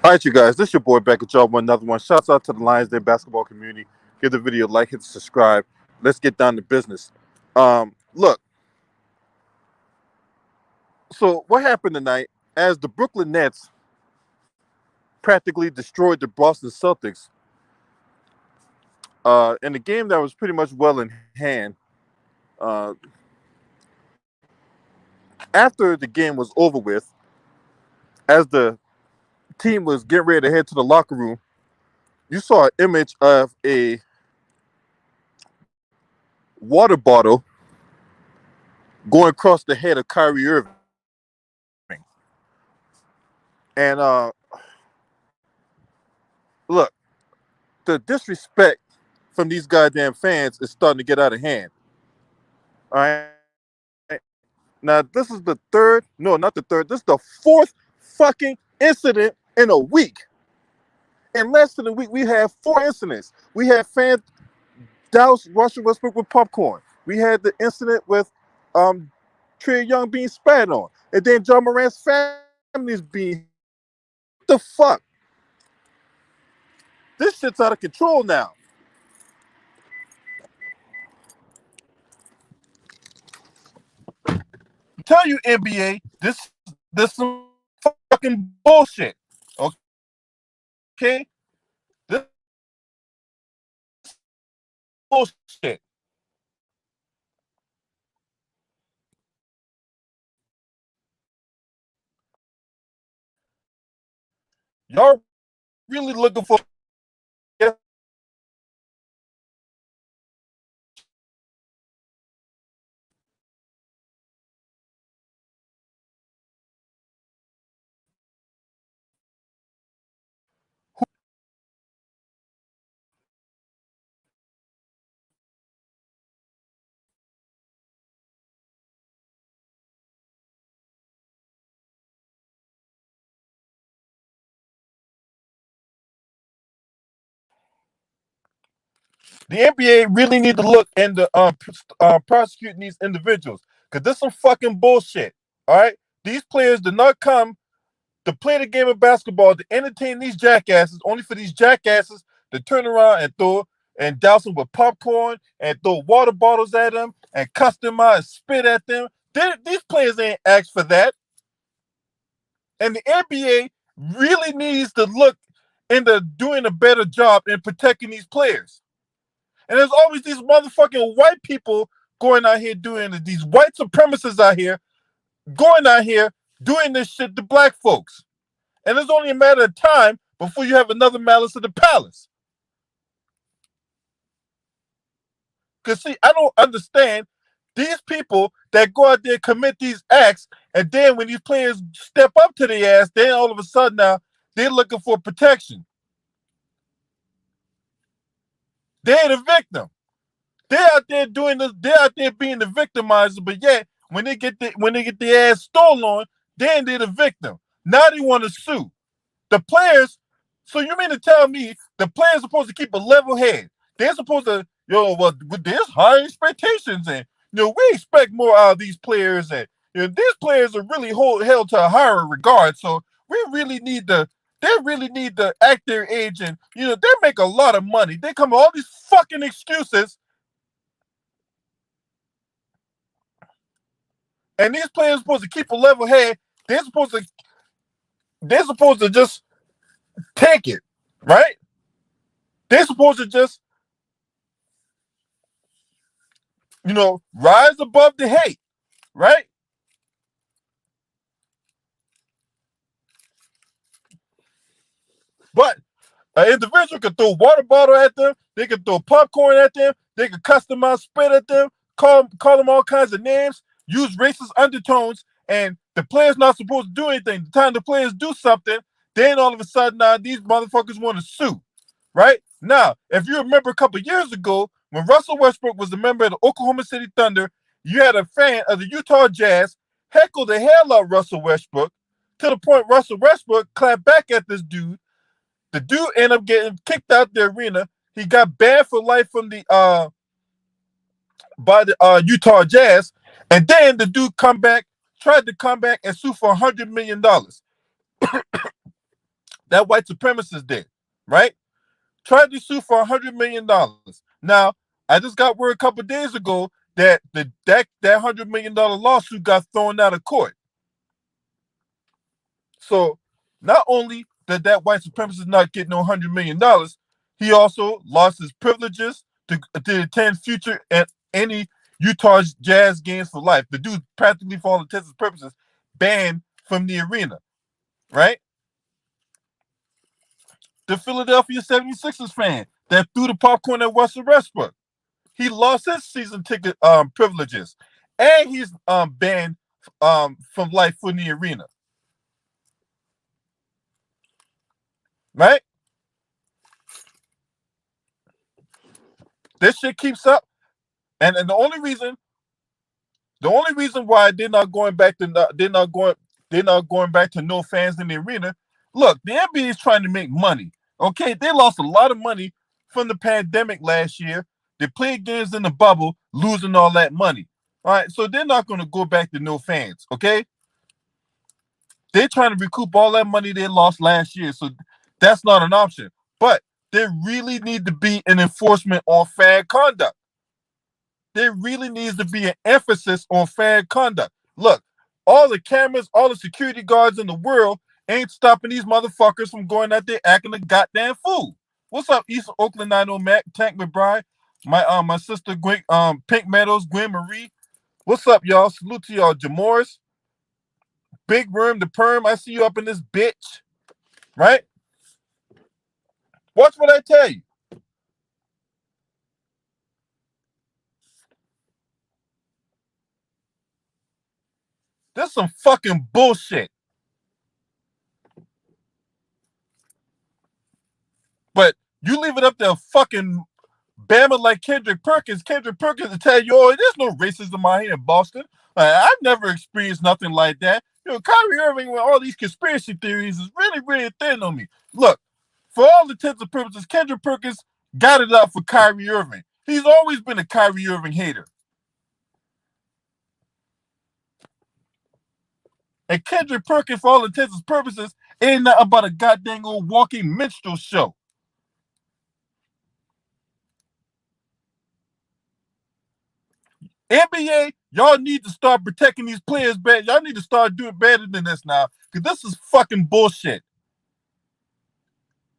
All right, you guys, this is your boy back at y'all with another one. Shouts out to the Lions Den basketball community. Give the video a like, hit subscribe. Let's get down to business. Look, so what happened tonight as the Brooklyn Nets practically destroyed the Boston Celtics in a game that was pretty much well in hand. Uh, After the game was over with, as the team was getting ready to head to the locker room, you saw an image of a water bottle going across the head of Kyrie Irving. And look, the disrespect from these goddamn fans is starting to get out of hand. All right. Now, this is the third, no, not the third, this is the fourth fucking incident in a week. In less than a week, we have 4 incidents. We had fans douse Russell Westbrook with popcorn. We had the incident with um, Trae Young being spat on. And then John Morant's family is being hit. What the fuck? This shit's out of control now. Tell you NBA, this some fucking bullshit. Okay? This bullshit. Y'all really looking for the NBA really need to look into prosecuting these individuals because this is some fucking bullshit. All right, these players did not come to play the game of basketball to entertain these jackasses, only for these jackasses to turn around and throw and douse them with popcorn and throw water bottles at them and cuss them out and spit at them. These players ain't asked for that. And the NBA really needs to look into doing a better job in protecting these players. And there's always these motherfucking white people going out here doing it. These white supremacists out here going out here doing this shit to black folks. And it's only a matter of time before you have another Malice at the Palace. Because, see, I don't understand these people that go out there and commit these acts, and then when these players step up to their ass, then all of a sudden now they're looking for protection. They're the victim. They're out there doing this. They're out there being the victimizer, but yet when they get their ass stolen on, then they're the victim. Now they want to sue the players. So you mean to tell me the players are supposed to keep a level head? They're supposed to, well, there's high expectations, and we expect more out of these players, and these players are really held to a higher regard. So we really need to. They really need to act their age, and they make a lot of money. They come with all these fucking excuses. And these players are supposed to keep a level head. They're supposed to just take it, right? They're supposed to just, rise above the hate, right? But an individual could throw a water bottle at them. They could throw popcorn at them. They could cuss them out, spit at them, call them all kinds of names, use racist undertones, and the player's not supposed to do anything. The time the players do something, then all of a sudden now these motherfuckers want to sue, right? Now, if you remember a couple of years ago, when Russell Westbrook was a member of the Oklahoma City Thunder, you had a fan of the Utah Jazz heckle the hell out of Russell Westbrook to the point Russell Westbrook clapped back at this dude. The dude ended up getting kicked out the arena. He got banned for life from the by the Utah Jazz, and then the dude tried to come back and sue for $100 million. that white supremacist did, right? Tried to sue for $100 million. Now, I just got word a couple of days ago that that $100 million lawsuit got thrown out of court. So not only did that white supremacist not get no $100 million, he also lost his privileges to attend future and any Utah Jazz games for life. The dude practically, for all intents and purposes, banned from the arena, right? The Philadelphia 76ers fan that threw the popcorn at Russell Westbrook, he lost his season ticket privileges, and he's banned from life from the arena, right? This shit keeps up, and the only reason why they're not going back to no fans in the arena. Look, the NBA is trying to make money. Okay, they lost a lot of money from the pandemic last year. They played games in the bubble, losing all that money. All right, so they're not going to go back to no fans. Okay, they're trying to recoup all that money they lost last year, so that's not an option. But there really need to be an enforcement on fan conduct. There really needs to be an emphasis on fan conduct. Look, all the cameras, all the security guards in the world ain't stopping these motherfuckers from going out there acting a goddamn fool. What's up, East Oakland 90 Mac, Tank McBride, my sister Gwen, Pink Meadows, Gwen Marie. What's up, y'all? Salute to y'all, Jamor's, Big Worm, the Perm. I see you up in this bitch, right? Watch what I tell you. This is some fucking bullshit. But you leave it up to fucking Bama like Kendrick Perkins to tell you, oh, there's no racism out here in Boston. I've never experienced nothing like that. You know, Kyrie Irving with all these conspiracy theories is really, really thin on me. Look, for all intents and purposes, Kendrick Perkins got it up for Kyrie Irving. He's always been a Kyrie Irving hater. And Kendrick Perkins, for all intents and purposes, ain't nothing about a goddamn old walking minstrel show. NBA, y'all need to start protecting these players better. Y'all need to start doing better than this now, because this is fucking bullshit.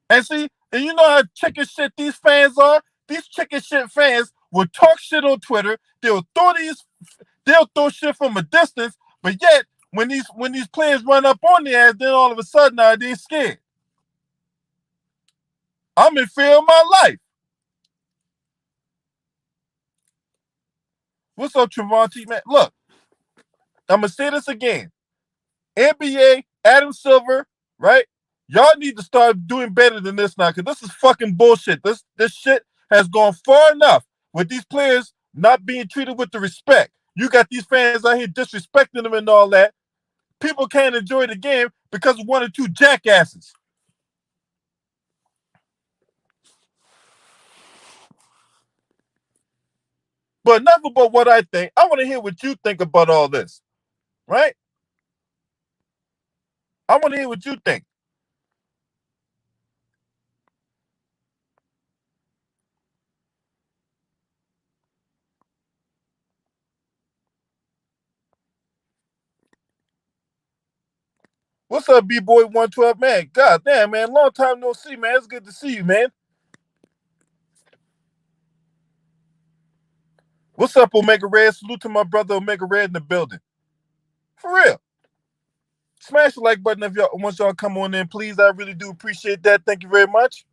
And see, and you know how chicken shit these fans are? These chicken shit fans will talk shit on Twitter. They'll throw shit from a distance, but yet when these players run up on their ass, then all of a sudden now they're scared. I'm in fear of my life. What's up, Trevante, man? Look, I'm gonna say this again. NBA, Adam Silver, right? Y'all need to start doing better than this now, because this is fucking bullshit. This shit has gone far enough with these players not being treated with the respect. You got these fans out here disrespecting them and all that. People can't enjoy the game because of one or two jackasses. But enough about what I think. I want to hear what you think about all this, right? I want to hear what you think. What's up, B-Boy 112? Man, god damn, man. Long time no see, man. It's good to see you, man. What's up, Omega Red? Salute to my brother Omega Red in the building. For real. Smash the like button if y'all once y'all come on in, please. I really do appreciate that. Thank you very much.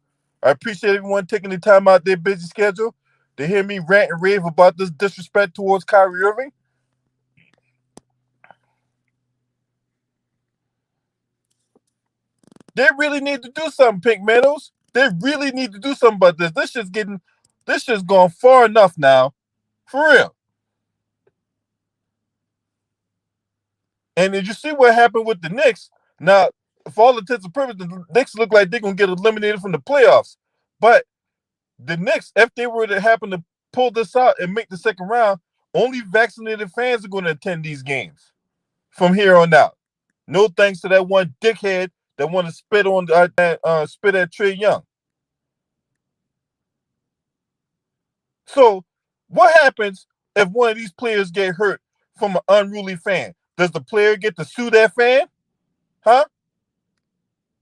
I appreciate everyone taking the time out their busy schedule to hear me rant and rave about this disrespect towards Kyrie Irving. They really need to do something, Pink Meadows. They really need to do something about this. This shit's gone far enough now. For real. And did you see what happened with the Knicks? Now, for all intents and purposes, the Knicks look like they're gonna get eliminated from the playoffs. But the Knicks, if they were to happen to pull this out and make the second round, only vaccinated fans are going to attend these games from here on out. No thanks to that one dickhead that want to spit on spit at Trae Young. So what happens if one of these players get hurt from an unruly fan? Does the player get to sue that fan? Huh?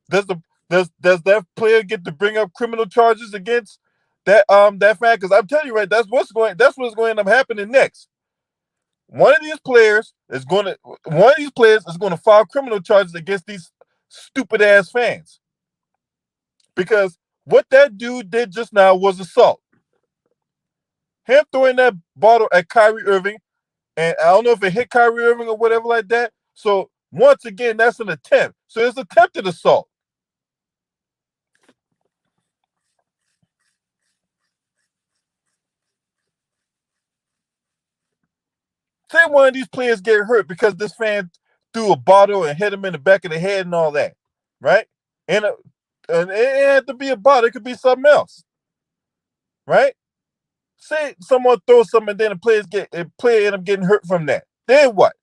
Does that player get to bring up criminal charges against that fan? Because I'm telling you, right, that's what's going to end up happening next. One of these players is going to file criminal charges against these stupid ass fans. Because what that dude did just now was assault. Him throwing that bottle at Kyrie Irving, and I don't know if it hit Kyrie Irving or whatever like that. So once again, that's an attempt. So it's attempted assault. Say one of these players get hurt because this fan threw a bottle and hit him in the back of the head and all that, right? And it had to be a bottle. It could be something else, right? Say someone throws something and then a player end up getting hurt from that. Then what?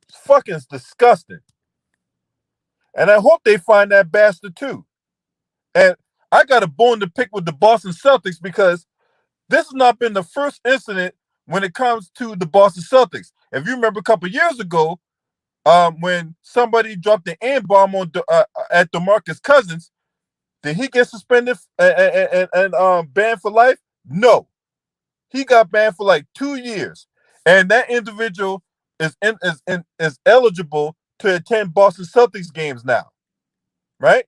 It's fucking disgusting. And I hope they find that bastard too. And I got a bone to pick with the Boston Celtics because this has not been the first incident when it comes to the Boston Celtics. If you remember a couple of years ago, when somebody dropped an N-bomb on at DeMarcus Cousins, did he get suspended and banned for life? No. He got banned for like 2 years. And that individual is eligible to attend Boston Celtics games now. Right?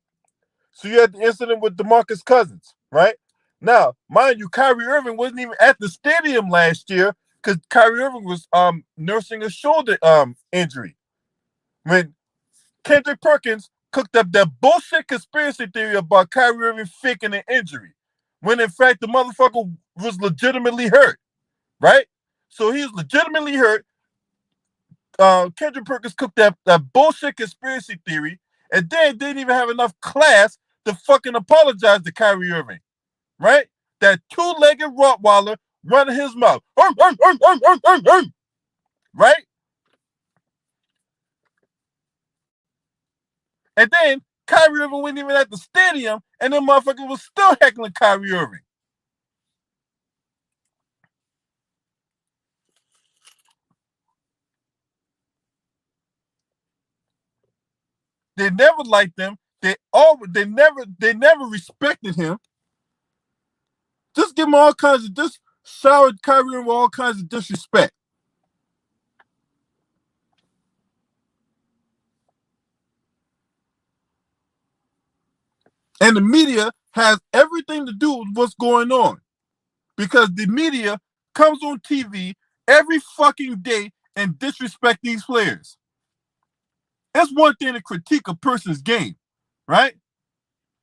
So you had the incident with DeMarcus Cousins, right? Now, mind you, Kyrie Irving wasn't even at the stadium last year because Kyrie Irving was nursing a shoulder injury. When Kendrick Perkins cooked up that bullshit conspiracy theory about Kyrie Irving faking an injury, when in fact the motherfucker was legitimately hurt, right? So he was legitimately hurt. Kendrick Perkins cooked that bullshit conspiracy theory, and then didn't even have enough class to fucking apologize to Kyrie Irving, right? That two-legged Rottweiler running his mouth, right? And then Kyrie Irving wasn't even at the stadium, and then motherfucker was still heckling Kyrie Irving. They never liked him. They never respected him. Just give him all kinds of showered Kyrie with all kinds of disrespect. And the media has everything to do with what's going on. Because the media comes on TV every fucking day and disrespect these players. It's one thing to critique a person's game, right?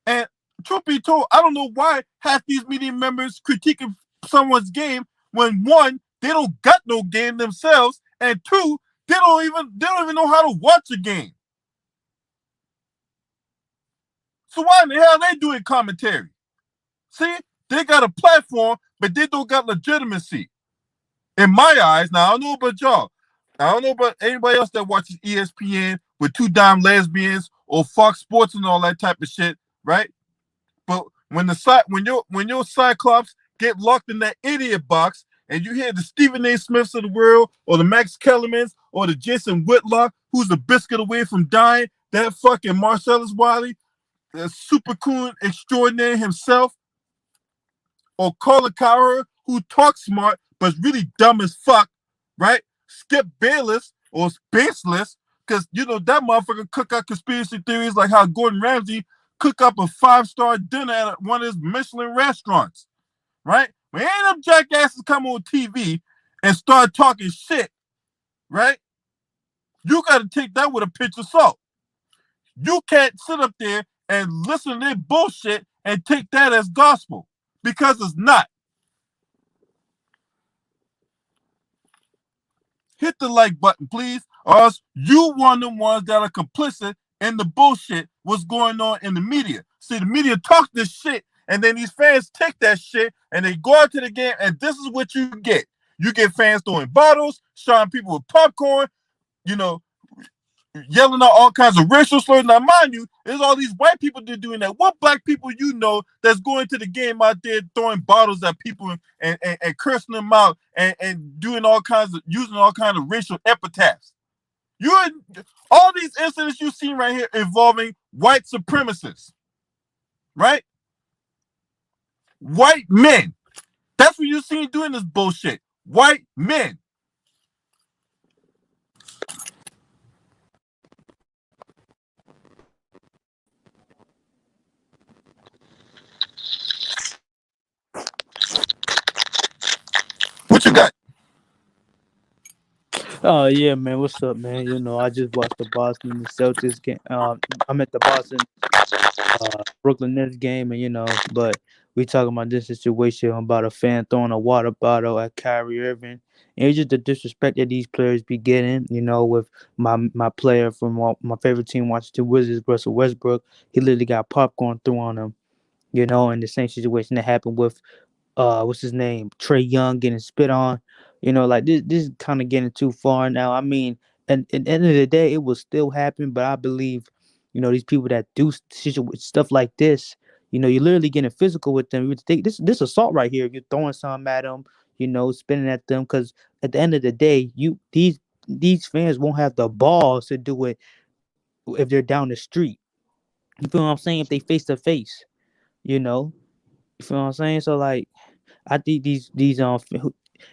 And truth be told, I don't know why half these media members critiquing someone's game when one, they don't got no game themselves, and two, they don't even know how to watch a game. So why in the hell are they doing commentary? See, they got a platform, but they don't got legitimacy. In my eyes, now I don't know about y'all. I don't know about anybody else that watches ESPN with two dime lesbians or Fox Sports and all that type of shit, right? But when your Cyclops get locked in that idiot box and you hear the Stephen A. Smiths of the world or the Max Kellermans or the Jason Whitlock, who's a biscuit away from dying, that fucking Marcellus Wiley, the super coon extraordinaire himself, or Colin Cowherd, who talks smart but's really dumb as fuck, right? Skip Bayless or Baseless, because you know that motherfucker cook out conspiracy theories like how Gordon Ramsay cook up a 5-star dinner at one of his Michelin restaurants, right? When ain't them jackasses come on TV and start talking shit, right? You got to take that with a pinch of salt. You can't sit up there and listen to their bullshit and take that as gospel because it's not. Hit the like button, please, or else you one of the ones that are complicit in the bullshit what's going on in the media. See, the media talk this shit, and then these fans take that shit, and they go out to the game, and this is what you get. You get fans throwing bottles, shooting people with popcorn, you know, yelling out all kinds of racial slurs. Now, mind you, there's all these white people that are doing that. What black people you know that's going to the game out there throwing bottles at people and cursing them out and doing all kinds of using all kinds of racial epithets? You all these incidents you see right here involving white supremacists, right? White men. That's what you see doing this bullshit. White men. What you got? Oh yeah, man. What's up, man? I just watched the Boston and the Celtics game. I'm at the Boston Brooklyn Nets game, and but we talking about this situation about a fan throwing a water bottle at Kyrie Irving, and it's just the disrespect that these players be getting. With my player from my favorite team, Washington Wizards, Russell Westbrook. He literally got popcorn thrown on him. And the same situation that happened with what's his name, Trey Young getting spit on. Like this is kind of getting too far now. I mean, and at the end of the day, it will still happen. But I believe, these people that do stuff like this, you're literally getting physical with them. You think this assault right here. You're throwing something at them, spinning at them. Because at the end of the day, these fans won't have the balls to do it if they're down the street. You feel what I'm saying? If they face to face, you know. You feel what I'm saying? So like I think these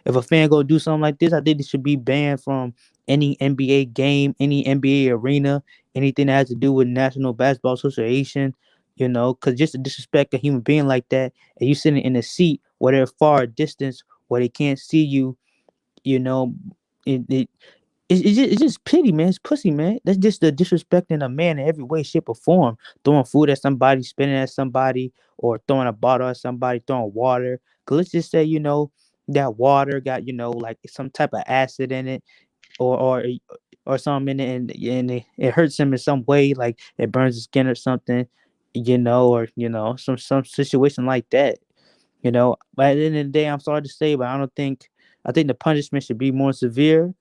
if a fan go do something like this, I think it should be banned from any NBA game, any NBA arena, anything that has to do with National Basketball Association. Because just to disrespect a human being like that, and you sitting in a seat where they're far a distance where they can't see you, you know, it it's just pity, man. It's pussy, man. That's just the disrespecting a man in every way, shape, or form. Throwing food at somebody, spitting at somebody, or throwing a bottle at somebody, throwing water. Cause let's just say, that water got, like some type of acid in it, or or something in it, and it hurts him in some way, like it burns his skin or something, or some situation like that. But at the end of the day, I'm sorry to say, but I think the punishment should be more severe,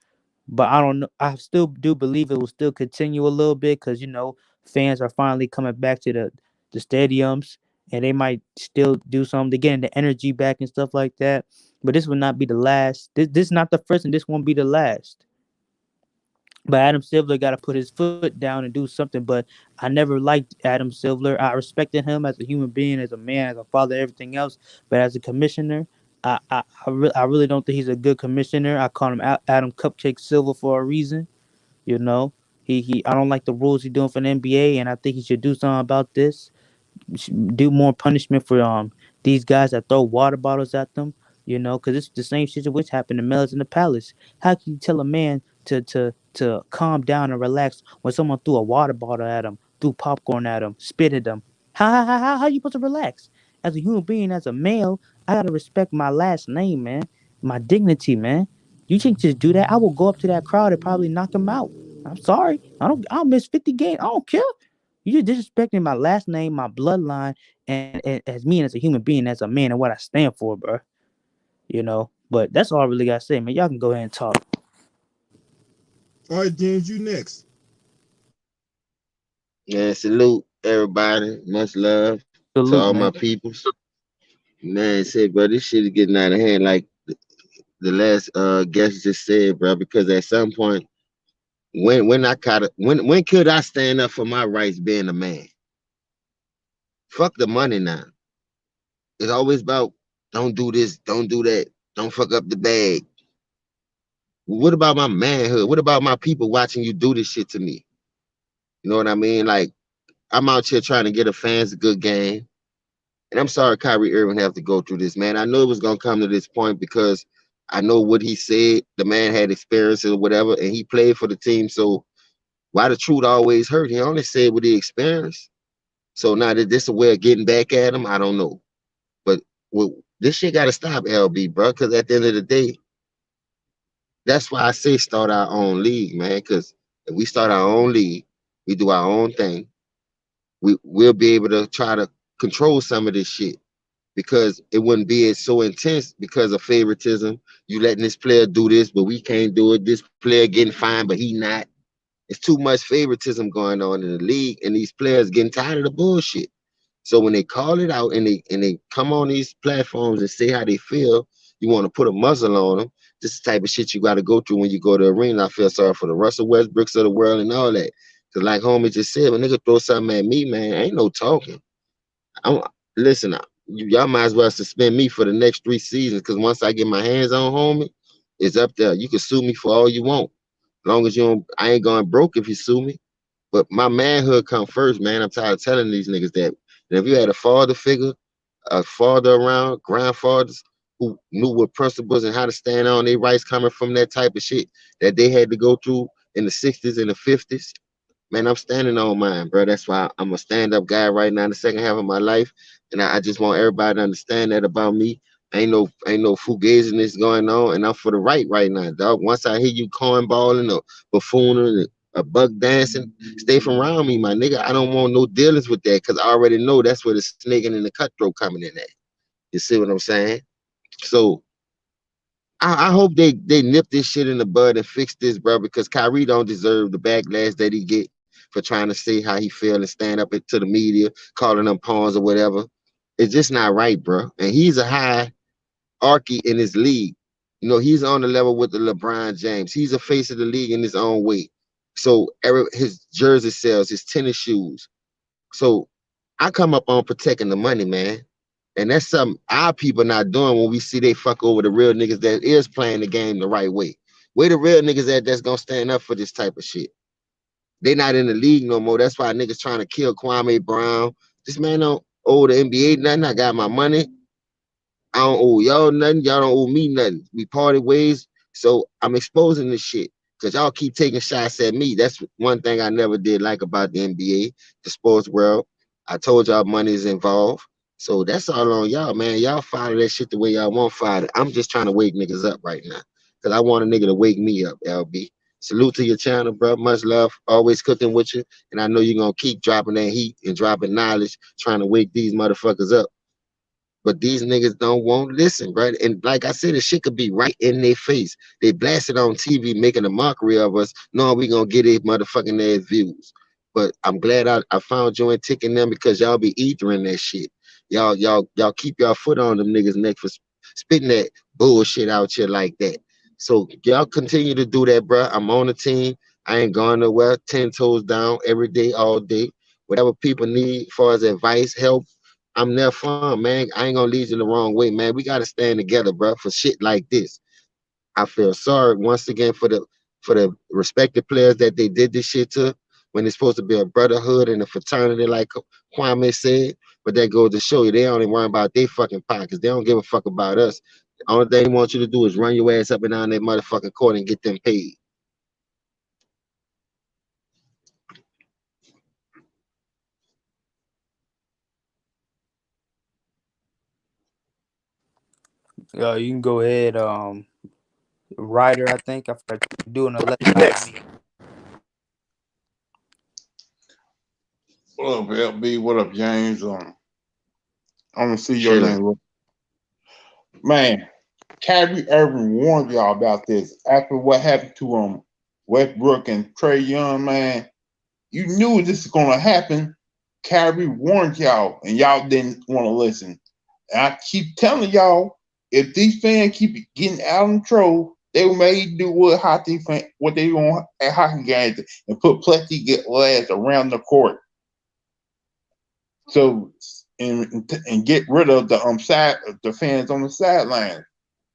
but I don't know. I still do believe it will still continue a little bit because fans are finally coming back to the stadiums, and they might still do something to get the energy back and stuff like that. But this will not be the last. This is not the first, and this won't be the last. But Adam Silver got to put his foot down and do something. But I never liked Adam Silver. I respected him as a human being, as a man, as a father, everything else. But as a commissioner, I really don't think he's a good commissioner. I call him Adam Cupcake Silver for a reason. You know, he. I don't like the rules he's doing for the NBA, and I think he should do something about this. Do more punishment for these guys that throw water bottles at them. Because it's the same situation happened to Mel's in the Palace. How can you tell a man to calm down and relax when someone threw a water bottle at him, threw popcorn at him, spit at him? How you supposed to relax? As a human being, as a male, I gotta respect my last name, man, my dignity, man. You can't just do that. I will go up to that crowd and probably knock him out. I'm sorry. I'll miss 50 games. I don't care. You're disrespecting my last name, my bloodline, and as me and as a human being, as a man, and what I stand for, bro. But that's all I really gotta say, man. Y'all can go ahead and talk. All right, James, you next. Yeah, salute everybody. Much love to all Salute, my man. peoples. Man, say, bro, this shit is getting out of hand. Like the last guest just said, bro. Because at some point, when I caught it, when could I stand up for my rights being a man? Fuck the money now. It's always about don't do this, don't do that, don't fuck up the bag. What about my manhood? What about my people watching you do this shit to me? You know what I mean? Like I'm out here trying to get a fans a good game. And I'm sorry Kyrie Irving have to go through this, man. I knew it was gonna come to this point because I know what he said. The man had experience or whatever, and he played for the team. So why the truth always hurt? He only said what he experienced. So now that this a way of getting back at him, I don't know. But well, this shit gotta stop, LB, bro. Because at the end of the day, that's why I say start our own league, man. Because if we start our own league, we do our own thing. We'll be able to try to control some of this shit because it wouldn't be as so intense because of favoritism. You letting this player do this, but we can't do it. This player getting fined, but he not. It's too much favoritism going on in the league, and these players getting tired of the bullshit. So when they call it out and they come on these platforms and say how they feel, you want to put a muzzle on them. This is the type of shit you got to go through when you go to the arena. I feel sorry for the Russell Westbrooks of the world and all that. Cause like homie just said, when nigga throw something at me, man, ain't no talking. I'm listen, y'all might as well suspend me for the next 3 seasons. Cause once I get my hands on homie, it's up there. You can sue me for all you want. As long as you don't, I ain't going broke if you sue me. But my manhood come first, man. I'm tired of telling these niggas that. And if you had a father figure, a father around, grandfathers who knew what principles and how to stand on their rights coming from that type of shit that they had to go through in the 60s and the 50s, man, I'm standing on mine, bro. That's why I'm a stand-up guy right now in the second half of my life. And I just want everybody to understand that about me. Ain't no fugaziness going on, and I'm for the right now, dog. Once I hear you cornballing or buffooning, a buck dancing, stay from around me, my nigga. I don't want no dealings with that because I already know that's where the snaking and the cutthroat coming in at. You see what I'm saying? So I hope they nip this shit in the bud and fix this, bro, because Kyrie don't deserve the backlash that he get for trying to say how he feel and stand up to the media, calling them pawns or whatever. It's just not right, bro. And he's a hierarchy in his league. You know, he's on the level with the LeBron James. He's a face of the league in his own way. So his jersey sales, his tennis shoes. So I come up on protecting the money, man. And that's something our people not doing when we see they fuck over the real niggas that is playing the game the right way. Where the real niggas at that's gonna stand up for this type of shit? They not in the league no more. That's why niggas trying to kill Kwame Brown. This man don't owe the NBA nothing. I got my money. I don't owe y'all nothing. Y'all don't owe me nothing. We parted ways. So I'm exposing this shit because y'all keep taking shots at me. That's one thing I never did like about the NBA, the sports world. I told y'all money is involved. So that's all on y'all, man. Y'all follow that shit the way y'all want to follow it. I'm just trying to wake niggas up right now because I want a nigga to wake me up, LB. Salute to your channel, bro. Much love. Always cooking with you. And I know you're going to keep dropping that heat and dropping knowledge, trying to wake these motherfuckers up. But these niggas don't want to listen, right? And like I said, the shit could be right in their face. They blast it on TV, making a mockery of us, knowing we gonna get their motherfucking ass views. But I'm glad I found you and ticking them because y'all be ethering that shit. Y'all keep y'all foot on them niggas' neck for spitting that bullshit out here like that. So y'all continue to do that, bro. I'm on the team. I ain't going nowhere. 10 toes down every day, all day. Whatever people need as far as advice, help, I'm there for 'em, man. I ain't gonna lead you the wrong way, man. We gotta stand together, bro, for shit like this. I feel sorry once again for the respected players that they did this shit to when it's supposed to be a brotherhood and a fraternity, like Kwame said. But that goes to show you they only worry about their fucking pockets. They don't give a fuck about us. The only thing they want you to do is run your ass up and down that motherfucking court and get them paid. You can go ahead, Ryder. I think I forgot you're doing a left. What up, LB? What up, James? I'm gonna see your Chilling. name. Man, Kyrie Irving warned y'all about this after what happened to Westbrook and Trey Young. Man, you knew this was gonna happen. Kyrie warned y'all, and y'all didn't want to listen. And I keep telling y'all, if these fans keep getting out of control, they may do what they want at hockey games and put plastic glass around the court. So and get rid of the fans on the sideline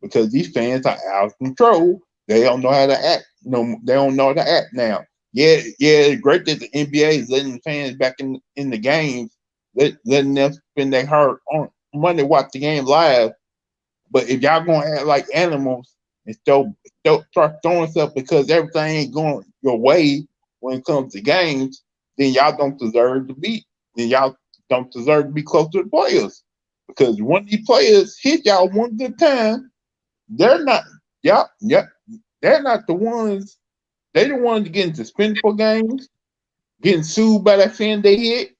because these fans are out of control. They don't know how to act. No, they don't know how to act now. Yeah, it's great that the NBA is letting fans back in the games, letting them spend their hard on money watch the game live. But if y'all gonna act like animals and start throwing stuff because everything ain't going your way when it comes to games, then y'all don't deserve to be. Then y'all don't deserve to be close to the players because when these players hit y'all one at a time, they're not. They're not the ones. They the ones getting suspended for games, getting sued by that fan they hit,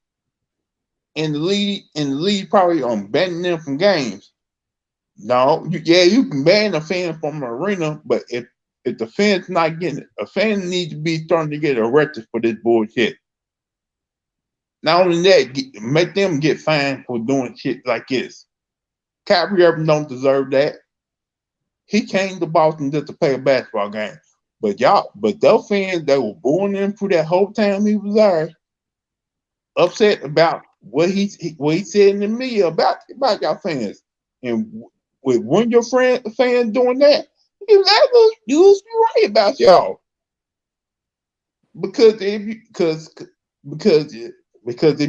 and the league probably banning them from games. No, you can ban a fan from an arena, but if if the fans not getting it, a fan needs to be starting to get arrested for this bullshit. Not only that, make them get fined for doing shit like this. Kyrie Irving don't deserve that. He came to Boston just to play a basketball game. But those fans that were booing him through that whole time he was there, upset about what he said in the media about y'all fans. And with one of your fans doing that, you was right about y'all. Because if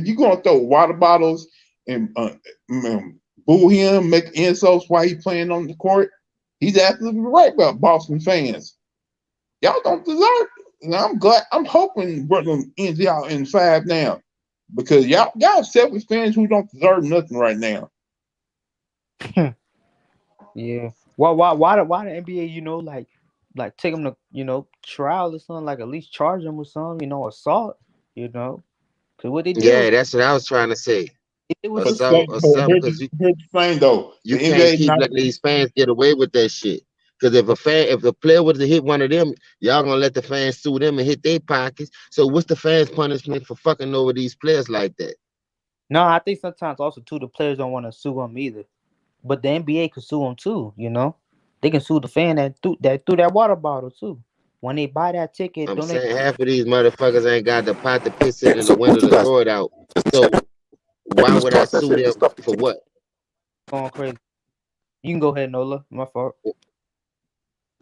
you're gonna throw water bottles and boo him, make insults while he's playing on the court, he's absolutely right about Boston fans. Y'all don't deserve it. And I'm hoping Brooklyn ends y'all in 5 now. Because y'all selfish fans who don't deserve nothing right now. Yeah. Why the NBA, like take them to, trial or something, like at least charge them with something, assault, because what they did Yeah, that's what I was trying to say. it was Assault, because Here's the thing though. you The can't NBA keep letting these fans get away with that shit. Because if a player was to hit one of them, y'all gonna let the fans sue them and hit their pockets. So what's the fans' punishment for fucking over these players like that? No, I think sometimes also too the players don't want to sue them either, but the NBA could sue them too. They can sue the fan that threw that water bottle too. When they buy that ticket, I'm don't they saying half of these motherfuckers ain't got the pot to piss it in the So window to guys, throw it out. So why would I sue them for what? going crazy? You can go ahead, Nola. My fault.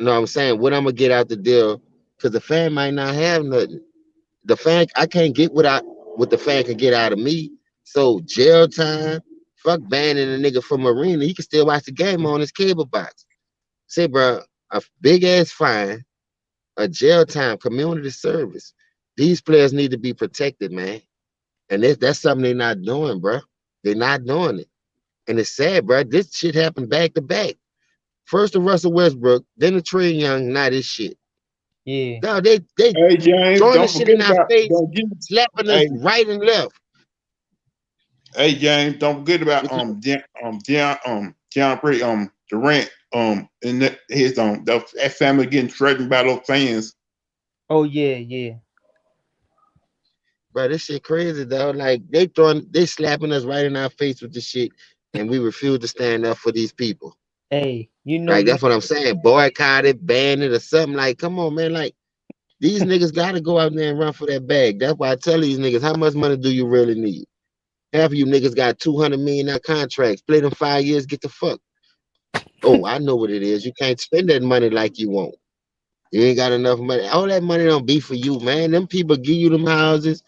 No, I'm saying what I'm gonna get out the deal because the fan might not have nothing. The fan, I can't get what the fan can get out of me. So jail time, fuck banning a nigga from arena. He can still watch the game on his cable box. Say, bro, a big ass fine, a jail time, community service. These players need to be protected, man. And that's something they're not doing, bro. They're not doing it. And it's sad, bro. This shit happened back to back. First to Russell Westbrook, then to Trey Young, now this shit. Yeah. No, they Hey James, throwing the don't shit forget in our about face, slapping us hey, right and left. hey James, don't forget about DeAndre Durant and that family getting threatened by those fans. Oh yeah. Bro, this shit crazy, though. Like they slapping us right in our face with this shit, and we refuse to stand up for these people. Hey, Like that's what I'm saying. Boycott it, ban it, or something. Like, come on, man. Like these niggas gotta go out there and run for that bag. That's why I tell these niggas, how much money do you really need? Half of you niggas got $200 million contracts. Play them 5 years, get the fuck. Oh, I know what it is. You can't spend that money like you want. You ain't got enough money. All that money don't be for you, man. Them people give you them houses.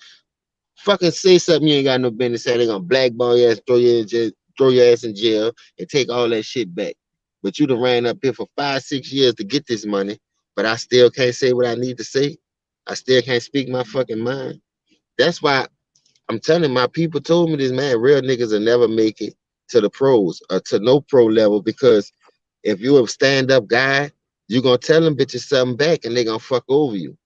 Fucking say something you ain't got no business saying. They gonna blackball your ass, throw your ass in jail, and take all that shit back. But you done ran up here for 5, 6 years to get this money, but I still can't say what I need to say. I still can't speak my fucking mind. That's why I'm telling my people told me this, man. Real niggas will never make it to the pros or to no pro level because if you a stand-up guy, you gonna tell them bitches something back and they gonna fuck over you.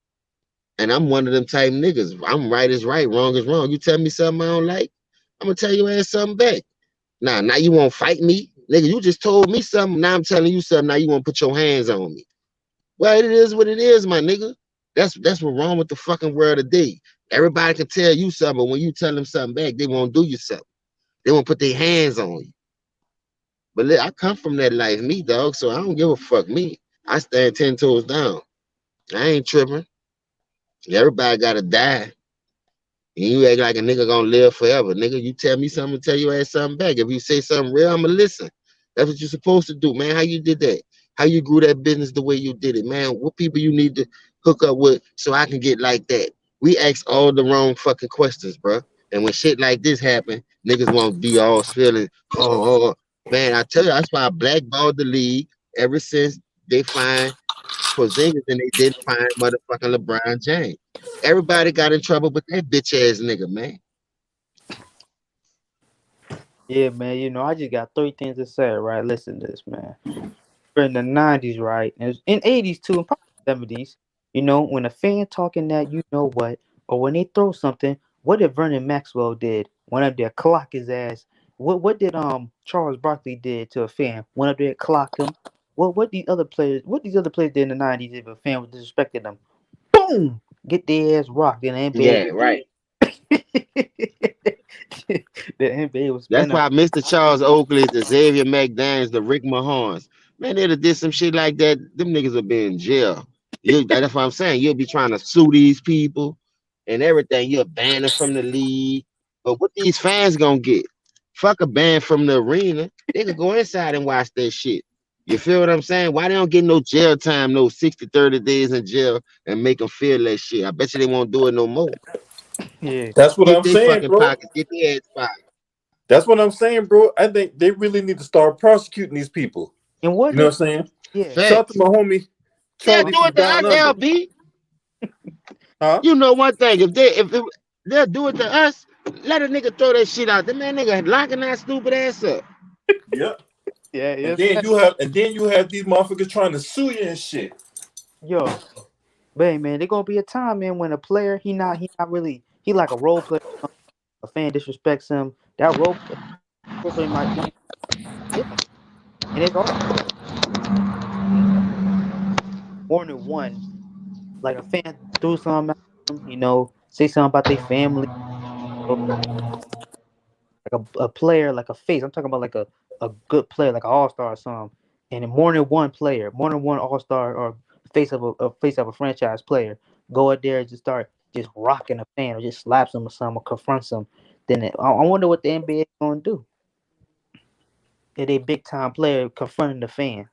And I'm one of them type niggas. I'm right is right, wrong is wrong. You tell me something I don't like, I'm gonna tell your ass something back. Now you won't fight me, nigga. You just told me something. Now I'm telling you something. Now you won't put your hands on me. Well, it is what it is, my nigga. That's what's wrong with the fucking world today. Everybody can tell you something, but when you tell them something back, they won't do you something. They won't put their hands on you. But look, I come from that life, me, dog. So I don't give a fuck me. I stand 10 toes down. I ain't tripping. Everybody gotta die. And you act like a nigga gonna live forever. Nigga, you tell me something, tell your ass something back. If you say something real, I'ma listen. That's what you're supposed to do, man. How you did that? How you grew that business the way you did it, man? What people you need to hook up with so I can get like that? We ask all the wrong fucking questions, bro. And when shit like this happen, niggas won't be all feeling, man, I tell you, that's why I blackballed the league ever since they find Porzingis and they didn't find motherfucking LeBron James. Everybody got in trouble with that bitch ass nigga, man. Yeah, man. I just got 3 things to say, right? Listen to this, man. We're in the 90s, right? And in 80s too, and probably 70s. When a fan talking that, you know what, or when they throw something, what did Vernon Maxwell did? Went up there, clock his ass. What did Charles Barkley did to a fan? Went up there, clocked him. what these other players did in the 90s if a fan was disrespecting them? Boom! Get their ass rocked in the NBA. Yeah, right. The NBA was That's spinning. why Mr. Charles Oakley, the Xavier McDaniels, the Rick Mahorns, man, they'd have did some shit like that. Them niggas would be in jail. That's what I'm saying. You'll be trying to sue these people and everything. You'll ban them from the league. But what these fans gonna get? Fuck a ban from the arena. They could go inside and watch that shit. You feel what I'm saying? Why they don't get no jail time, no 60, 30 days in jail and make them feel that shit? I bet you they won't do it no more. Yeah. That's what Get I'm their saying, fucking bro. pockets, get their ass fired. That's what I'm saying, bro. I think they really need to start prosecuting these people. And what You know they what I'm saying? yeah. Shout out to Facts. my homie They'll Charlie do from it to Down us, Under. LB. Huh? You know one thing, if they'll do it to us, let a nigga throw that shit out. The man nigga locking that stupid ass up. Yep. Yeah, And yes. then you have these motherfuckers trying to sue you and shit. Yo, but hey, man, there gonna be a time, man, when a player he not really he like a role player. A fan disrespects him. That role player might hit him, and it's all more than one. Like a fan threw something at him, say something about their family. So, like a player, like a face. I'm talking about like a good player, like an all star or something. And then more than one player, more than one all star or face of a franchise player, go out there and just start just rocking a fan or just slaps him or something or confronts him. Then I wonder what the NBA is gonna do. If they big time player confronting the fan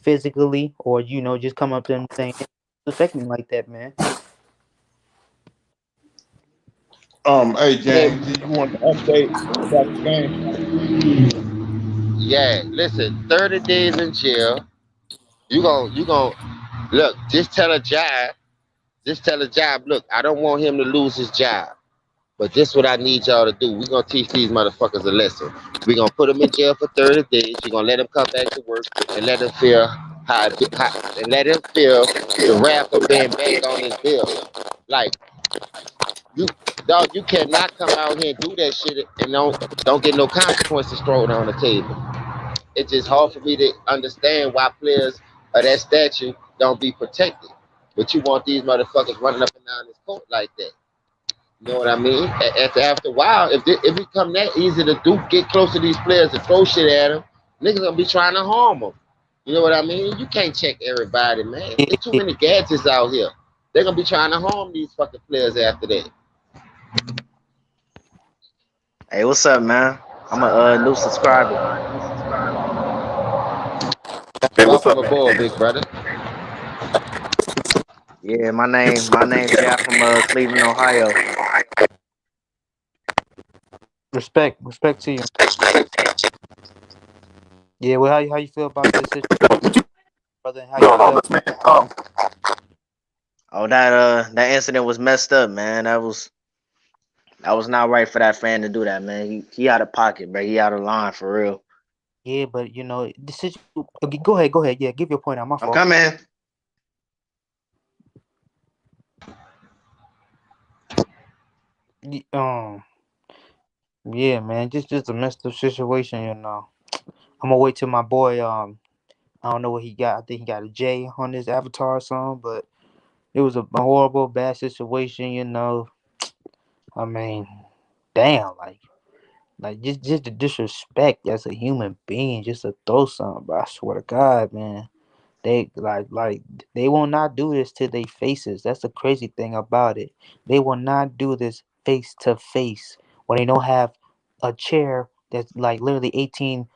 physically or just come up to them saying, "Hey, affect me like that, man." Hey Hey, James, did you want to update about the game? yeah, listen, 30 days in jail. You gon' look, just tell a job, look, I don't want him to lose his job. But this what I need y'all to do. We're gonna teach these motherfuckers a lesson. We're gonna put them in jail for 30 days. You're gonna let them come back to work and let them feel and let them feel the wrath of being back on this bill. Like you dog, you cannot come out here and do that shit and don't get no consequences thrown on the table. It's just hard for me to understand why players of that statute don't be protected. But you want these motherfuckers running up and down this court like that. You know what I mean? After a while, if it become that easy to get close to these players and throw shit at them, niggas gonna be trying to harm them. You know what I mean? You can't check everybody, man. Yeah, There's too yeah. many gadgets out here. They're gonna be trying to harm these fucking players after that. Hey, what's up, man? I'm a new subscriber. Hey, what's Welcome up, man? aboard, big brother. Yeah, my name Jack from Cleveland, Ohio. Respect to you. Yeah, well, how you feel about this situation, brother? And how you No, no, feel? listen, man. Oh, that incident was messed up, man. That was not right for that fan to do that, man. He out of pocket, bro. He out of line for real. Yeah, but the okay, go ahead. Yeah, give your point out. My I'm fault. coming. Um, yeah, man, just a messed up situation. I'm gonna wait till my boy. I don't know what he got. I think he got a J on his avatar or something, but it was a horrible, bad situation. I mean, damn, like just the disrespect as a human being, just to throw something. But I swear to God, man. They like they will not do this to their faces. That's the crazy thing about it. They will not do this face to face when they don't have a chair that's like literally 18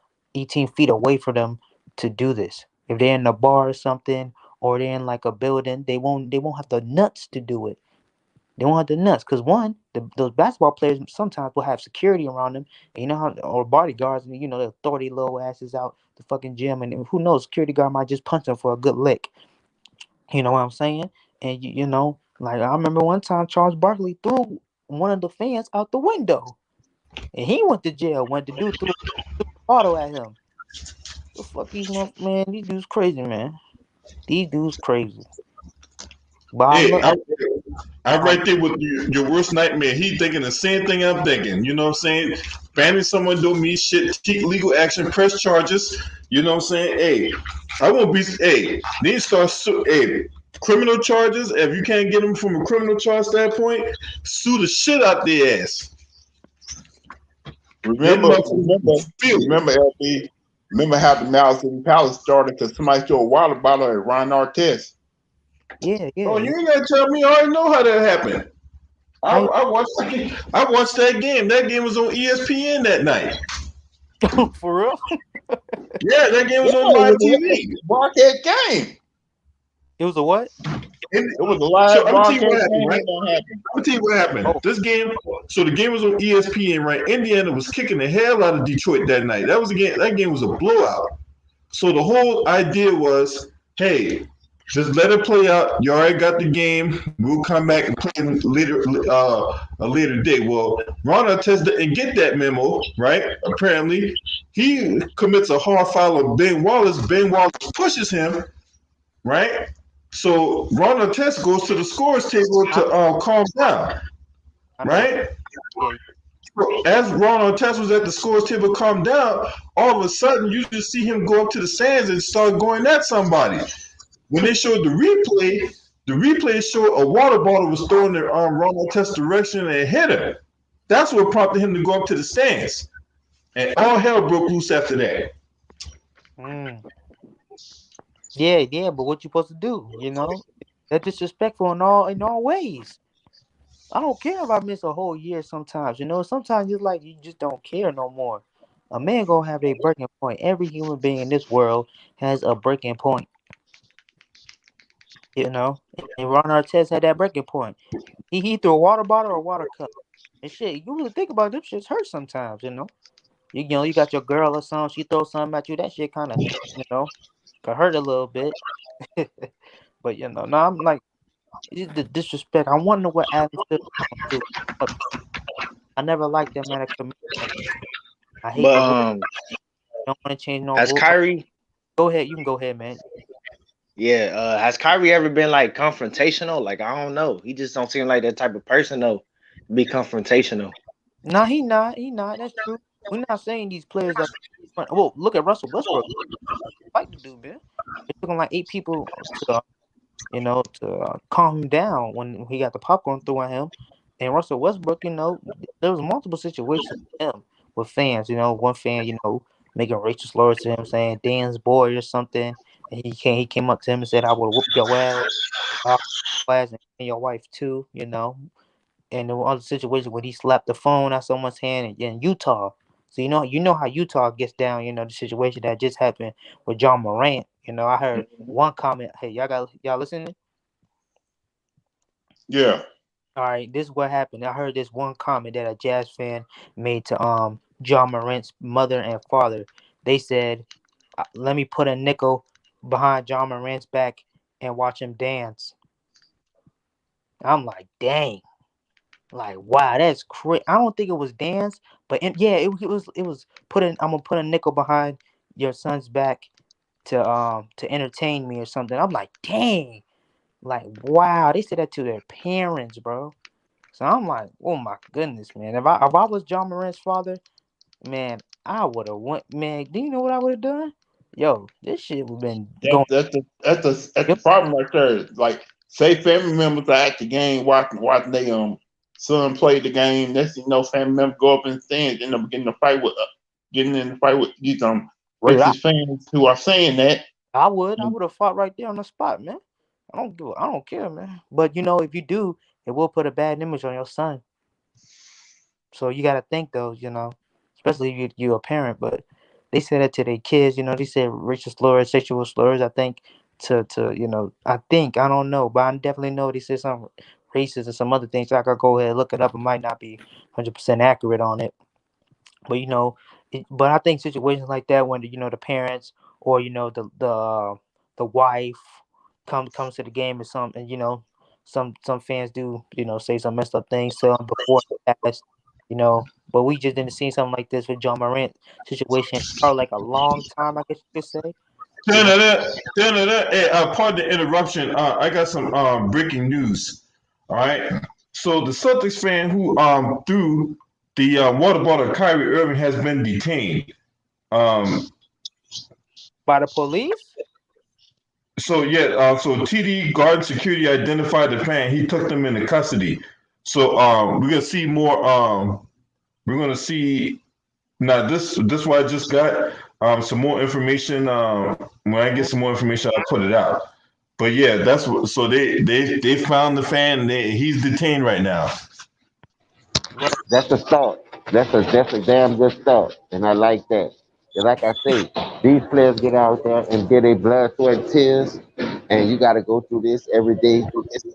feet away from them to do this. If they're in a bar or something, or they're in like a building, they won't have the nuts to do it. They won't have the nuts because one, those basketball players sometimes will have security around them, and or bodyguards, and they'll throw their little asses out the fucking gym, and who knows, security guard might just punch them for a good lick. You know what I'm saying? And like I remember one time Charles Barkley threw one of the fans out the window, and he went to jail when the dude threw a bottle at him. The fuck man? These dudes crazy, man. These dudes crazy. Bottom Hey, up. I'm right there with your worst nightmare. He thinking the same thing I'm thinking. You know what I'm saying? Banning someone don't mean shit. Take legal action, press charges. You know what I'm saying? Hey, I won't be. Hey, need to start. Hey, criminal charges. If you can't get them from a criminal charge standpoint, sue the shit out their ass. Remember, LB. Remember how the Malice in the Palace started because somebody threw a water bottle at Ron Artest. Yeah, Oh, yeah. you ain't gotta tell me. I already know how that happened. I watched the game. I watched that game. That game was on ESPN that night. For real? Yeah, that game Yeah, was on live TV. broadcast game. It was a what? And It was a live so I'm gonna tell you broadcast what happened, game right? when that happened. I'm gonna tell you what happened. Oh, This game, so the game was on ESPN, right? Indiana was kicking the hell out of Detroit that night. That was a game. That game was a blowout. So the whole idea was, hey, just let it play out. You already got the game. We'll come back and play later, a later day. Well, Ron Artest didn't get that memo, right? Apparently, he commits a hard foul of Ben Wallace. Ben Wallace pushes him, right? So Ron Artest goes to the scores table to calm down, I know. right? Yeah. As Ron Artest was at the scores table, calm down. All of a sudden, you just see him go up to the stands and start going at somebody. When they showed the replay showed a water bottle was thrown in Ron Artest's direction and hit him. That's what prompted him to go up to the stands, and all hell broke loose after that. Mm. Yeah, but what you supposed to do? You know, that's disrespectful in all ways. I don't care if I miss a whole year. Sometimes, you know, sometimes it's like you just don't care no more. A man gonna have a breaking point. Every human being in this world has a breaking point. You know, and Ron Artest had that breaking point. He threw a water bottle or a water cup. And shit, you really think about it, them shits hurt sometimes. You know, you know, you got your girl or something. She throws something at you. That shit kind of, you know, could hurt a little bit. But you know, no, I'm like it's the disrespect. I wonder what Adams still do. But I never liked that man. I hate But the rule. Don't want to change no has rule. Kyrie, Go ahead. You can go ahead, man. yeah, has Kyrie ever been like confrontational? Like I don't know. He just don't seem like that type of person though. To be confrontational. No, he not. He not. That's true. We're not saying these players that. Well, look at Russell Westbrook. Fight the dude, man. It took him like 8 people to, you know, to calm him down when he got the popcorn thrown at him. And Russell Westbrook, you know, there was multiple situations with him with fans. You know, one fan, you know, making racial slurs to him, saying "Dan's boy" or something. And he came up to him and said, "I would whoop your ass and your wife too." You know, and there were other situations where he slapped the phone out someone's hand in Utah. So you know how Utah gets down. You know the situation that just happened with John Morant. You know, I heard one comment. Hey, y'all listening? Yeah. All right, this is what happened. I heard this one comment that a Jazz fan made to John Morant's mother and father. They said, "Let me put a nickel behind John Morant's back and watch him dance." I'm like, dang. Like, wow, that's crazy. I don't think it was dance, but yeah, it was. It was putting. I'm gonna put a nickel behind your son's back to entertain me or something. I'm like, dang, like wow. They said that to their parents, bro. So I'm like, oh my goodness, man. If I was John Morant's father, man, I would have went. Man, do you know what I would have done? Yo, this shit would have been going. That's the problem right there. Like, say family members are at the game watching they son play the game. Next thing you know, family members go up in the stands, end up getting in the fight with these Dude, racist fans who are saying that. I would have fought right there on the spot, man. I don't care, man. But you know, if you do, it will put a bad image on your son. So you gotta think though, you know, especially if you're a parent. But they said that to their kids, you know. They said racial slurs, sexual slurs. I think to you know, I don't know, but I definitely know they said some racist and some other things. I could go ahead and look it up. It might not be 100% accurate on it, but you know, but I think situations like that when you know the parents or you know the wife comes to the game or something, and you know some fans do you know say some messed up things to them before it passed, you know. But we just didn't see something like this with John Morant situation for like a long time, I guess you could say. Hey, pardon the interruption. I got some breaking news. All right. So the Celtics fan who threw the water bottle at Kyrie Irving has been detained. Um, By the police? so TD guard security identified the fan. He took them into custody. So we're gonna see more. We're gonna see now. This what I just got. Some more information. When I get some more information, I'll put it out. But yeah, that's what. So they found the fan. And he's detained right now. That's a start. That's a damn good start, and I like that. And like I say, these players get out there and get their blood, sweat, and tears, and you got to go through this every day.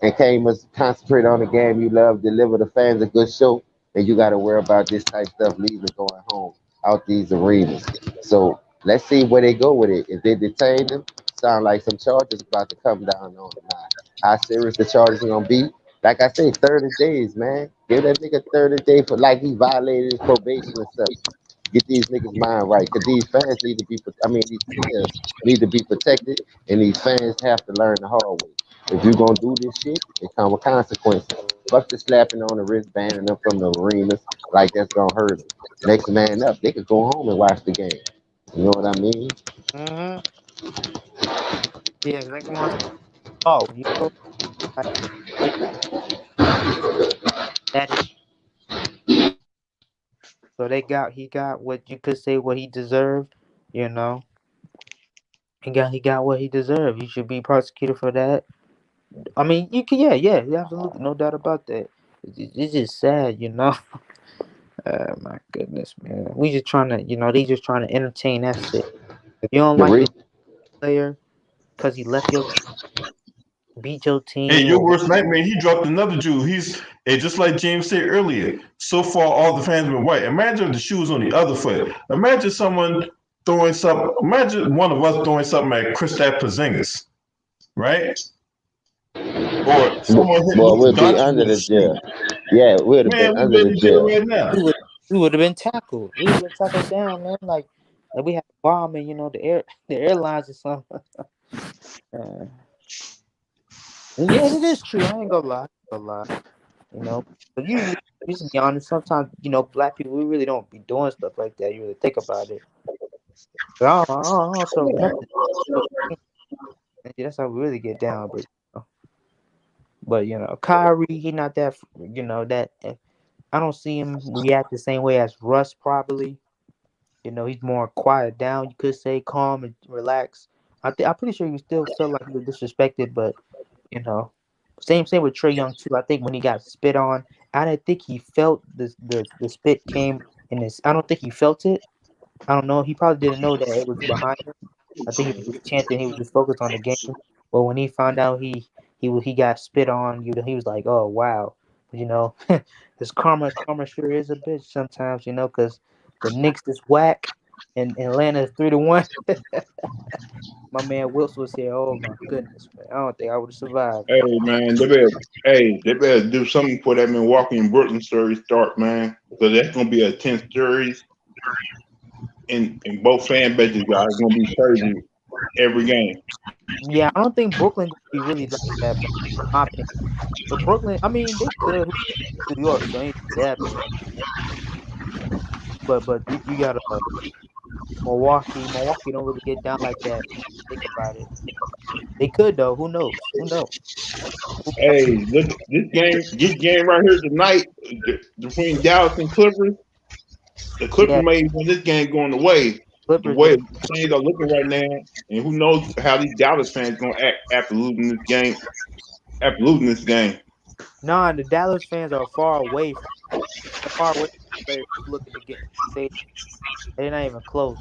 And can't must concentrate on the game you love, deliver the fans a good show, and you got to worry about this type of stuff leaving going home out these arenas. So let's see where they go with it. If they detain them, sound like some charges about to come down on them. Now, how serious the charges gonna be? Like I say, 30 days, man. Give that nigga 30 days for like he violated his probation and stuff. Get these niggas' mind right. Cause these fans need to be, these players need to be protected, and these fans have to learn the hard way. If you gonna do this shit, it come with consequences. Fuck the slapping on the wrist, banning them from the arenas, like that's gonna hurt them. Next man up, they could go home and watch the game. You know what I mean? Mm-hmm. Yeah, like I oh, you know, like, it, that is, so he got what you could say what he deserved, you know. He got what he deserved. He should be prosecuted for that. I mean, you can, yeah, absolutely, no doubt about that. It's just sad, you know. My goodness, man. We just trying to, they just trying to entertain. That's it. If you don't The like re- the player because he left your team, beat your Hey, team, your or worst nightmare. He dropped another Jew. Just like James said earlier. So far, all the fans have been white. Imagine if the shoe was on the other foot. Imagine someone throwing something. Imagine one of us throwing something at Kristaps Porzingis, right? Or someone hitting Boy, Luka we'll be Doncic under with a the shoe. jail. Yeah, we'd have been Man, we under the better jail jail. right now. we would have been tackled. We would have been tackled down, man. Like we had a bomb in, the airlines or something. Uh, and yeah, it is true. I ain't gonna lie. You know, but usually, just to be honest, sometimes black people we really don't be doing stuff like that. You really think about it. But I don't throw nothing. And that's how we really get down. But Kyrie, he not that. That I don't see him react the same way as Russ probably. He's more quiet down. You could say calm and relaxed. I'm pretty sure he still felt like he was disrespected, but you know, same with Trey Young too. I think when he got spit on, I didn't think he felt the spit came in his. I don't think he felt it. I don't know. He probably didn't know that it was behind him. I think he was just chanting. He was just focused on the game. But when he found out he got spit on, he was like, oh wow. His karma sure is a bitch sometimes. Because the Knicks is whack, and Atlanta is 3-1. My man Wilson was here. Oh my goodness, man! I don't think I would have survived. Hey man, they better do something for that Milwaukee and Brooklyn series start, man. Because that's gonna be a tense series, and both fan bases are gonna be crazy every game. Yeah, I don't think Brooklyn gonna be really like that, man. In my opinion. But Brooklyn, I mean, they could. New York, so ain't that bad. But you got Milwaukee. Milwaukee don't really get down like that. Think about it. They could though. Who knows? Who knows? Hey, look, this game right here tonight between Dallas and Clippers. The Clippers Yeah, may win this game going away. The Clippers. way things are looking right now, and who knows how these Dallas fans gonna act after losing this game. After losing this game, Nah, the Dallas fans are far away from. They're far away from players looking to get. They're not even close.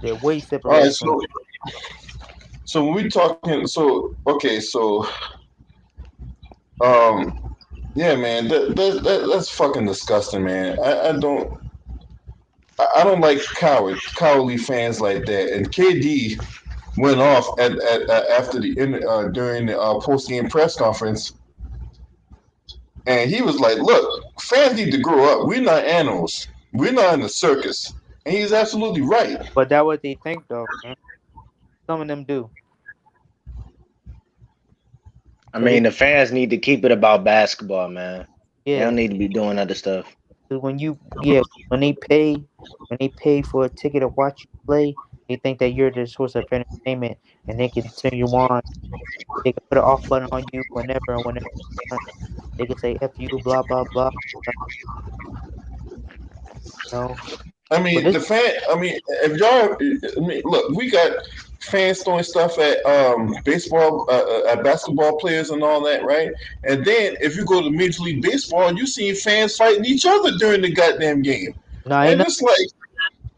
They're way All right, separated from. so when we talking, so okay, so um, yeah, man, that's fucking disgusting, man. I don't like cowardly fans like that. And KD went off at after during the post game press conference, and he was like, "Look, fans need to grow up. We're not animals. We're not in the circus. and he's absolutely right. But that's what they think, though, man. Some of them do. I Cause mean, the fans need to keep it about basketball, man. They yeah, don't need to be doing other stuff. 'cause when they pay for a ticket to watch you play, they think that you're the source of entertainment, and they can turn you on. They can put an off button on you whenever and whenever they want. They can say "f you," blah blah blah. No, I but mean, this if y'all, I mean, look, we got fans throwing stuff at baseball, at basketball players and all that, right? And then if you go to Major League Baseball, you see fans fighting each other during the goddamn game, no, ain't and no. it's like,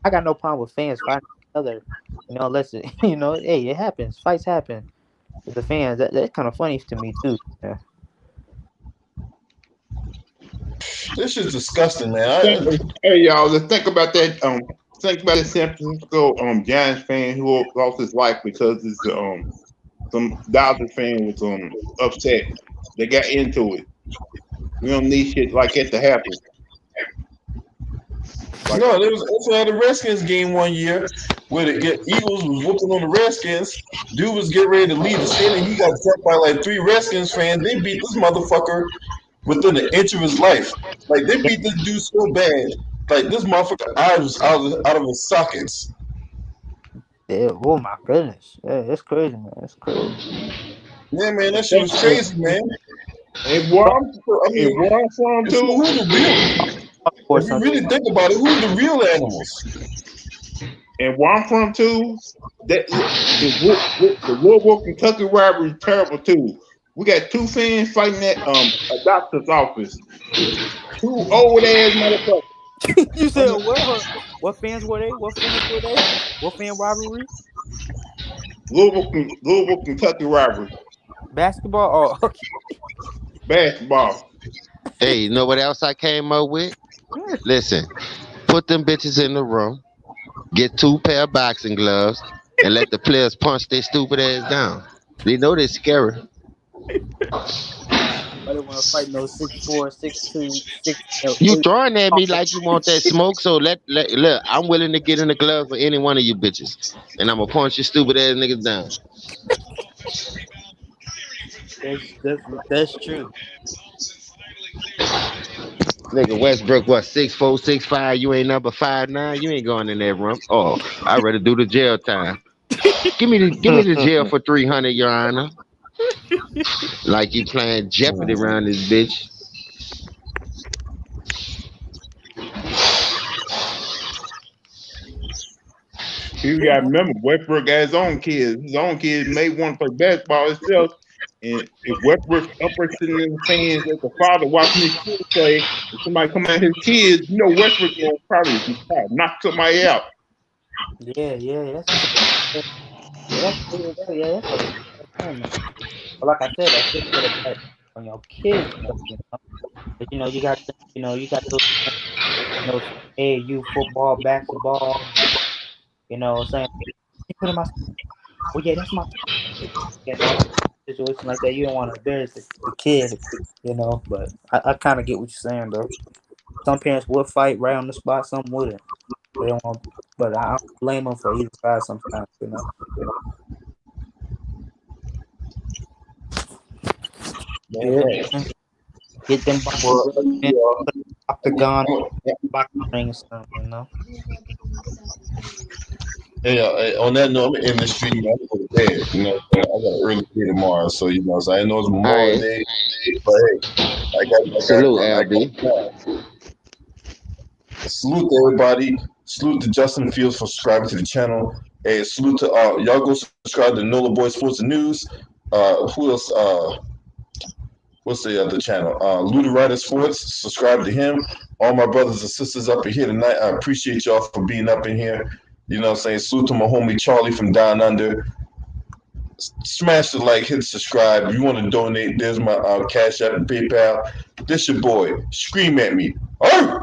I got no problem with fans fighting each other. Unless it, hey, it happens. Fights happen with the fans. That's kind of funny to me too. Yeah. this is disgusting, man. Hey y'all, let's think about that. Think about the San Francisco Giants fan who lost his life because his some Dodgers fan was upset. They got into it. We don't need shit like that to happen. Like, No, there was also at the Redskins game one year where the Eagles was whooping on the Redskins. Dude was getting ready to leave the stadium. He got jumped by like 3 Redskins fans. They beat this motherfucker within an inch of his life. Like they beat this dude so bad, like this motherfucker eyes was out of his sockets. Yeah, oh my goodness. Yeah, that's crazy, man. That's crazy. Yeah, man, that shit was crazy, man. and where Talk I'm, I and mean, where I'm from so too, who the real? or If you something. really think about it, who the real animals? and where I'm from too, that the Louisville, Kentucky rivalry is terrible too. We got two fans fighting at a doctor's office. Two old ass motherfuckers. You said what? What fans were they? What fans were they? What fan rivalry? Louisville, Kentucky rivalry. Basketball? Oh, okay. Basketball. Hey, you know what else I came up with? Listen, put them bitches in the room, get 2 pair of boxing gloves, and let the players punch their stupid ass down. They know they're scary. I didn't want to fight no 6'4", 6'2", 6'8". You throwing at me like you want that smoke, so look, I'm willing to get in the glove for any one of you bitches. And I'm gonna punch your stupid ass niggas down. That's true. Nigga Westbrook, what, 6'4", 6'5", you ain't number 5'9", you ain't going in that room. Oh, I'd rather do the jail time. Give me the jail for 300, Your Honor. Like you playing Jeopardy around this bitch. You got to remember, Westbrook got his own kids. His own kids may want to play basketball himself. And if Westbrook's upper sitting in the stands as the father watching his kids play, and somebody come at his kids, Westbrook will probably knock somebody out. Yeah, that's true. Yeah, that's true. Yeah, that's a point, man. But like I said, that shit put a bad on your kids. But, you got those, AAU football, basketball, saying, "You put in my, well, yeah, that's my," situation like that. You don't want to embarrass the kid, But I kind of get what you're saying, though. Some parents would fight right on the spot. Some wouldn't. They don't want, but I don't blame them for either side sometimes. Man, Yeah, right. man. Get them boxing Well, gloves, man. Put an octagon boxing ring or something. on that note, I'm in the street. I'm going to bed. I got an early day tomorrow, so so I know it's All Memorial right. Day, but hey, Salute, I LB. got. Salute to everybody. Salute to Justin Fields for subscribing to the channel. Hey, salute to y'all go subscribe to Nola Boy Sports and News. Who else? What's the other channel? Luda Rider Sports. Subscribe to him. All my brothers and sisters up in here tonight. I appreciate y'all for being up in here. You know what I'm saying? Salute to my homie Charlie from Down Under. Smash the like, hit subscribe. If you want to donate, there's my Cash App and PayPal. This your boy. Scream at me. Arr!